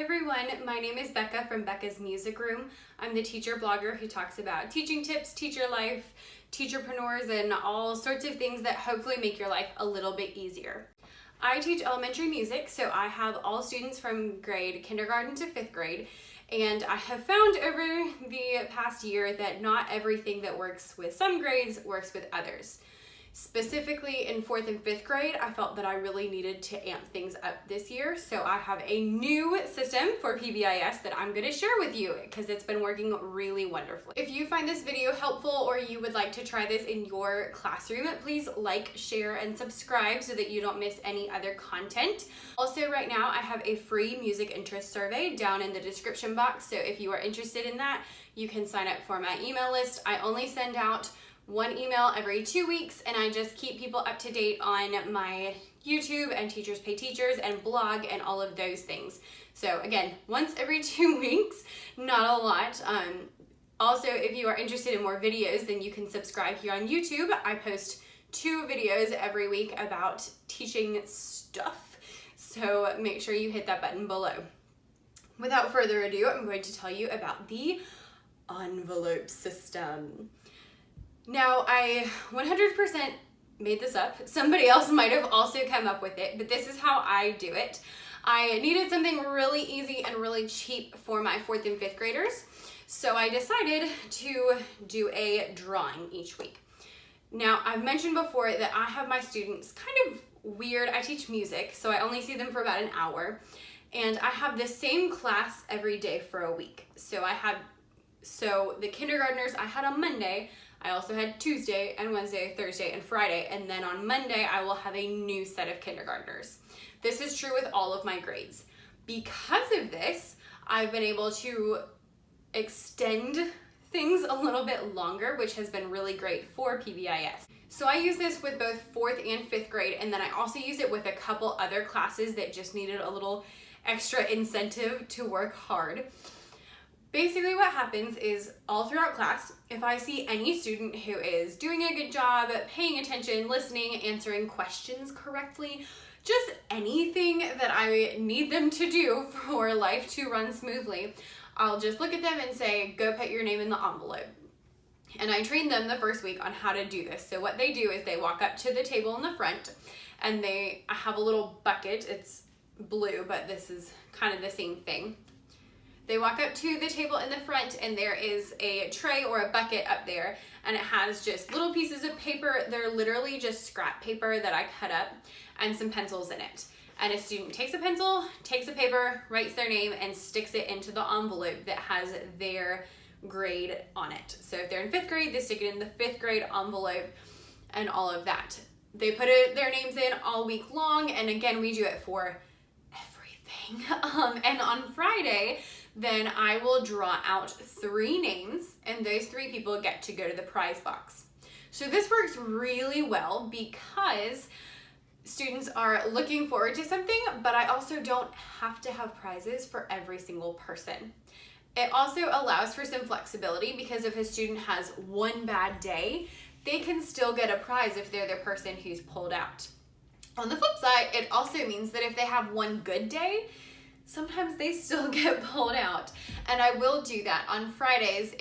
everyone, my name is Becca from Becca's Music Room. I'm the teacher blogger who talks about teaching tips, teacher life, teacherpreneurs, and all sorts of things that hopefully make your life a little bit easier. I teach elementary music, so I have all students from grade kindergarten to 5th grade, and I have found over the past year that not everything that works with some grades works with others. Specifically in 4th and 5th grade, I felt that I really needed to amp things up this year. So I have a new system for PBIS that I'm going to share with you because it's been working really wonderfully. If you find this video helpful or you would like to try this in your classroom, please like, share, and subscribe so that you don't miss any other content. Also, right now I have a free music interest survey down in the description box. So if you are interested in that, you can sign up for my email list. I only send out one email every 2 weeks, and I just keep people up to date on my YouTube and Teachers Pay Teachers and blog and all of those things. So again, once every 2 weeks, not a lot. Also, if you are interested in more videos, then you can subscribe here on YouTube. I post 2 videos every week about teaching stuff, so make sure you hit that button below. Without further ado, I'm going to tell you about the envelope system. Now, I 100% made this up. Somebody else might have also come up with it, but this is how I do it. I needed something really easy and really cheap for my 4th and 5th graders, so I decided to do a drawing each week. Now, I've mentioned before that I have my students kind of weird. I teach music, so I only see them for about an hour, and I have the same class every day for a week. So the kindergartners I had on Monday, I also had Tuesday and Wednesday, Thursday, and Friday, and then on Monday I will have a new set of kindergartners. This is true with all of my grades. Because of this, I've been able to extend things a little bit longer, which has been really great for PBIS. So I use this with both 4th and 5th grade, and then I also use it with a couple other classes that just needed a little extra incentive to work hard. Basically what happens is all throughout class, if I see any student who is doing a good job, paying attention, listening, answering questions correctly, just anything that I need them to do for life to run smoothly, I'll just look at them and say, go put your name in the envelope. And I train them the first week on how to do this. So what they do is they walk up to the table in the front, and I have a little bucket. It's blue, but this is kind of the same thing. They walk up to the table in the front, and there is a tray or a bucket up there, and it has just little pieces of paper. They're literally just scrap paper that I cut up, and some pencils in it. And a student takes a pencil, takes a paper, writes their name, and sticks it into the envelope that has their grade on it. So if they're in 5th grade, they stick it in the 5th grade envelope and all of that. They put their names in all week long, and again, we do it for everything. And on Friday, then I will draw out 3 names, and those 3 people get to go to the prize box. So this works really well because students are looking forward to something, but I also don't have to have prizes for every single person. It also allows for some flexibility because if a student has one bad day, they can still get a prize if they're the person who's pulled out. On the flip side, it also means that if they have one good day, sometimes they still get pulled out. And I will do that on Fridays.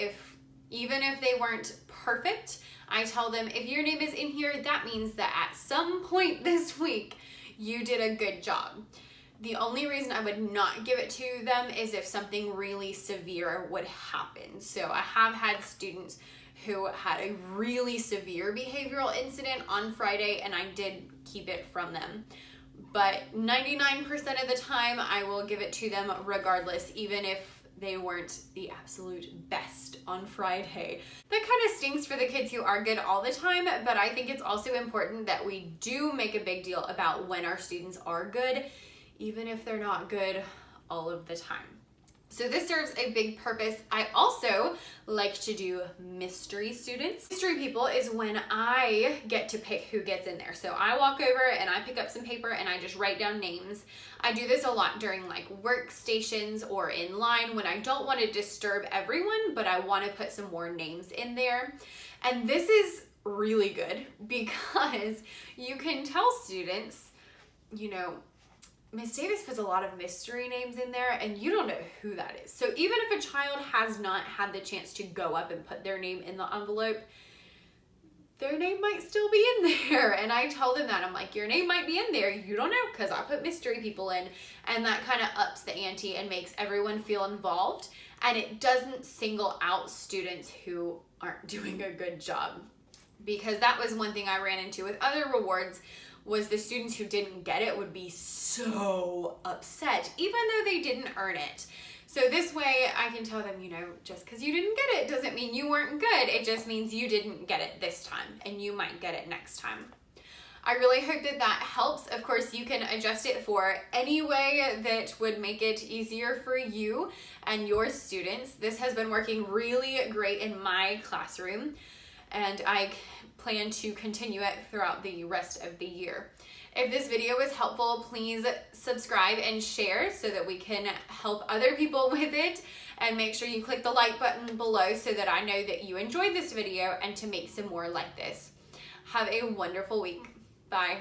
Even if they weren't perfect, I tell them, if your name is in here, that means that at some point this week, you did a good job. The only reason I would not give it to them is if something really severe would happen. So I have had students who had a really severe behavioral incident on Friday, and I did keep it from them. But 99% of the time, I will give it to them regardless, even if they weren't the absolute best on Friday. That kind of stinks for the kids who are good all the time, but I think it's also important that we do make a big deal about when our students are good, even if they're not good all of the time. So this serves a big purpose. I also like to do mystery students. Mystery people is when I get to pick who gets in there. So I walk over and I pick up some paper and I just write down names. I do this a lot during like workstations or in line when I don't want to disturb everyone, but I want to put some more names in there. And this is really good because you can tell students, you know, Miss Davis puts a lot of mystery names in there and you don't know who that is. So even if a child has not had the chance to go up and put their name in the envelope, their name might still be in there. And I tell them that. I'm like, your name might be in there. You don't know because I put mystery people in. And that kind of ups the ante and makes everyone feel involved. And it doesn't single out students who aren't doing a good job. Because that was one thing I ran into with other rewards, was the students who didn't get it would be so upset, even though they didn't earn it. So this way I can tell them, just because you didn't get it doesn't mean you weren't good. It just means you didn't get it this time and you might get it next time. I really hope that helps. Of course, you can adjust it for any way that would make it easier for you and your students. This has been working really great in my classroom, and I plan to continue it throughout the rest of the year. If this video was helpful, please subscribe and share so that we can help other people with it, and make sure you click the like button below so that I know that you enjoyed this video and to make some more like this. Have a wonderful week. Bye.